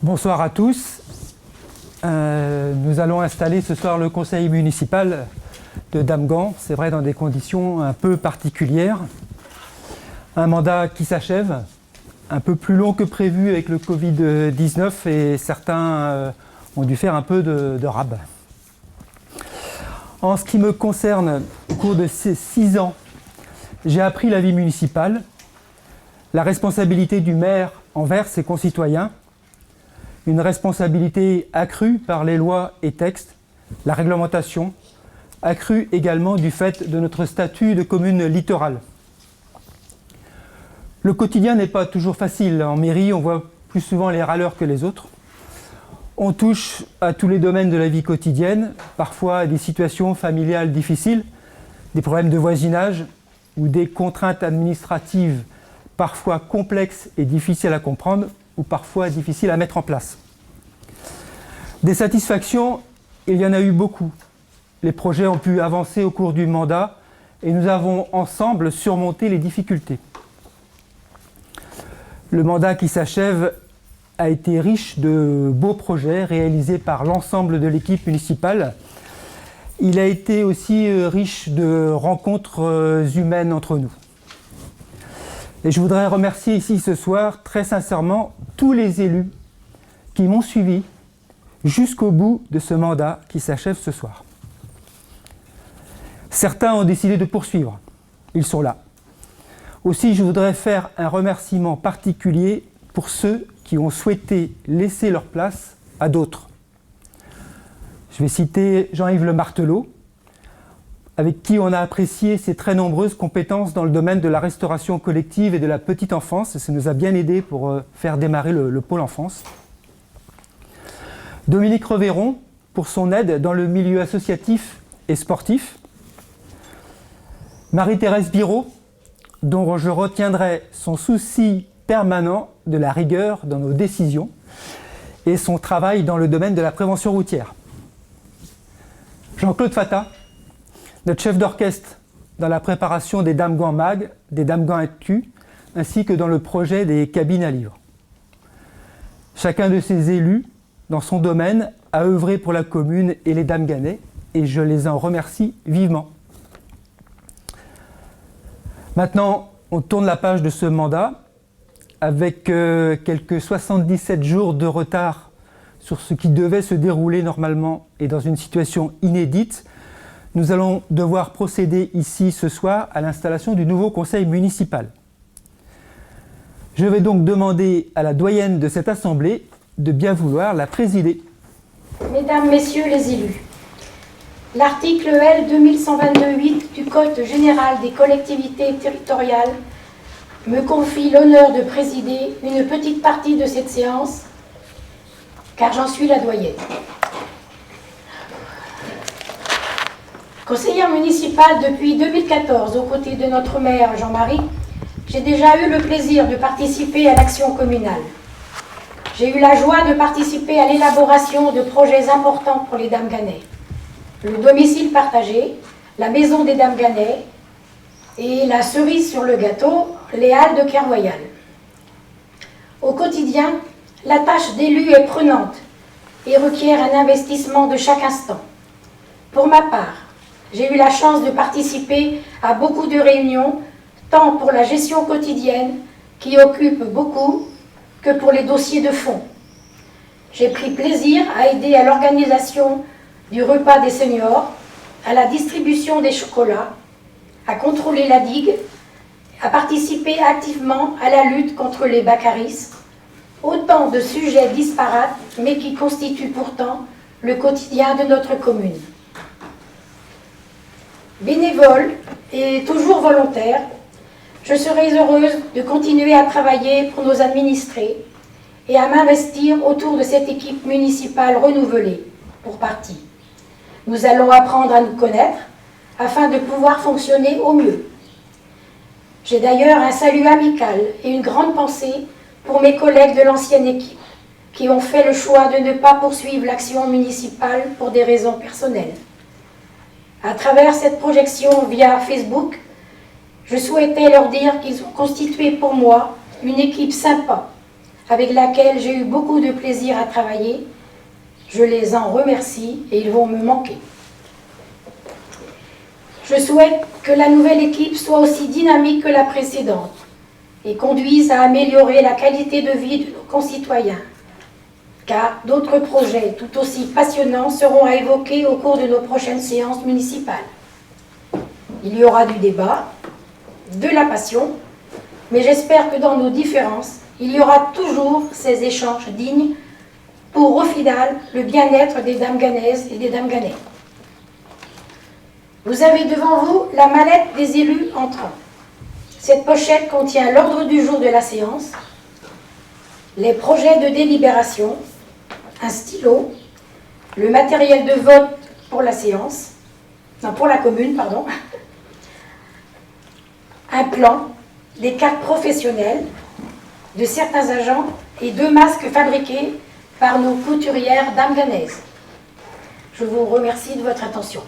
Bonsoir à tous. Nous allons installer ce soir le conseil municipal de Damgand, c'est vrai dans des conditions un peu particulières. Un mandat qui s'achève, un peu plus long que prévu avec le Covid-19 et certains ont dû faire un peu de rab. En ce qui me concerne, au cours de ces 6 ans, j'ai appris la vie municipale, la responsabilité du maire envers ses concitoyens, une responsabilité accrue par les lois et textes, la réglementation, accrue également du fait de notre statut de commune littorale. Le quotidien n'est pas toujours facile. En mairie, on voit plus souvent les râleurs que les autres. On touche à tous les domaines de la vie quotidienne, parfois à des situations familiales difficiles, des problèmes de voisinage ou des contraintes administratives parfois complexes et difficiles à comprendre ou parfois difficiles à mettre en place. Des satisfactions, il y en a eu beaucoup. Les projets ont pu avancer au cours du mandat et nous avons ensemble surmonté les difficultés. Le mandat qui s'achève a été riche de beaux projets réalisés par l'ensemble de l'équipe municipale. Il a été aussi riche de rencontres humaines entre nous. Et je voudrais remercier ici ce soir très sincèrement tous les élus qui m'ont suivi jusqu'au bout de ce mandat qui s'achève ce soir. Certains ont décidé de poursuivre, ils sont là. Aussi, je voudrais faire un remerciement particulier pour ceux qui ont souhaité laisser leur place à d'autres. Je vais citer Jean-Yves Le Martelot, avec qui on a apprécié ses très nombreuses compétences dans le domaine de la restauration collective et de la petite enfance. Ça nous a bien aidé pour faire démarrer le pôle enfance. Dominique Revéron, pour son aide dans le milieu associatif et sportif. Marie-Thérèse Biraud, dont je retiendrai son souci permanent de la rigueur dans nos décisions et son travail dans le domaine de la prévention routière. Jean-Claude Fata, notre chef d'orchestre dans la préparation des Damgand Mag, des Damgand Actu, ainsi que dans le projet des cabines à livres. Chacun de ces élus, dans son domaine, a œuvré pour la commune et les Damgandais, et je les en remercie vivement. Maintenant, on tourne la page de ce mandat, avec quelques 77 jours de retard sur ce qui devait se dérouler normalement et dans une situation inédite. Nous allons devoir procéder ici ce soir à l'installation du nouveau conseil municipal. Je vais donc demander à la doyenne de cette assemblée de bien vouloir la présider. Mesdames, Messieurs les élus, l'article L 2122-8 du Code général des collectivités territoriales me confie l'honneur de présider une petite partie de cette séance, car j'en suis la doyenne. Conseillère municipale depuis 2014 aux côtés de notre maire Jean-Marie, j'ai déjà eu le plaisir de participer à l'action communale. J'ai eu la joie de participer à l'élaboration de projets importants pour les Damgandais. Le domicile partagé, la maison des Damgandais et la cerise sur le gâteau, les halles de Kerroyal. Au quotidien, la tâche d'élu est prenante et requiert un investissement de chaque instant. Pour ma part, j'ai eu la chance de participer à beaucoup de réunions, tant pour la gestion quotidienne, qui occupe beaucoup, que pour les dossiers de fond. J'ai pris plaisir à aider à l'organisation du repas des seniors, à la distribution des chocolats, à contrôler la digue, à participer activement à la lutte contre les baccaris, autant de sujets disparates, mais qui constituent pourtant le quotidien de notre commune. Bénévole et toujours volontaire, je serai heureuse de continuer à travailler pour nos administrés et à m'investir autour de cette équipe municipale renouvelée, pour partie. Nous allons apprendre à nous connaître afin de pouvoir fonctionner au mieux. J'ai d'ailleurs un salut amical et une grande pensée pour mes collègues de l'ancienne équipe qui ont fait le choix de ne pas poursuivre l'action municipale pour des raisons personnelles. À travers cette projection via Facebook, je souhaitais leur dire qu'ils ont constitué pour moi une équipe sympa, avec laquelle j'ai eu beaucoup de plaisir à travailler. Je les en remercie et ils vont me manquer. Je souhaite que la nouvelle équipe soit aussi dynamique que la précédente et conduise à améliorer la qualité de vie de nos concitoyens, car d'autres projets tout aussi passionnants seront à évoquer au cours de nos prochaines séances municipales. Il y aura du débat, de la passion, mais j'espère que dans nos différences, il y aura toujours ces échanges dignes pour, au final, le bien-être des dames ganaises et des dames ganais. Vous avez devant vous la mallette des élus entrants. Cette pochette contient l'ordre du jour de la séance, les projets de délibération, un stylo, le matériel de vote pour la séance, non, pour la commune, pardon, un plan, des cartes professionnelles de certains agents et 2 masques fabriqués par nos couturières dames ganaises. Je vous remercie de votre attention.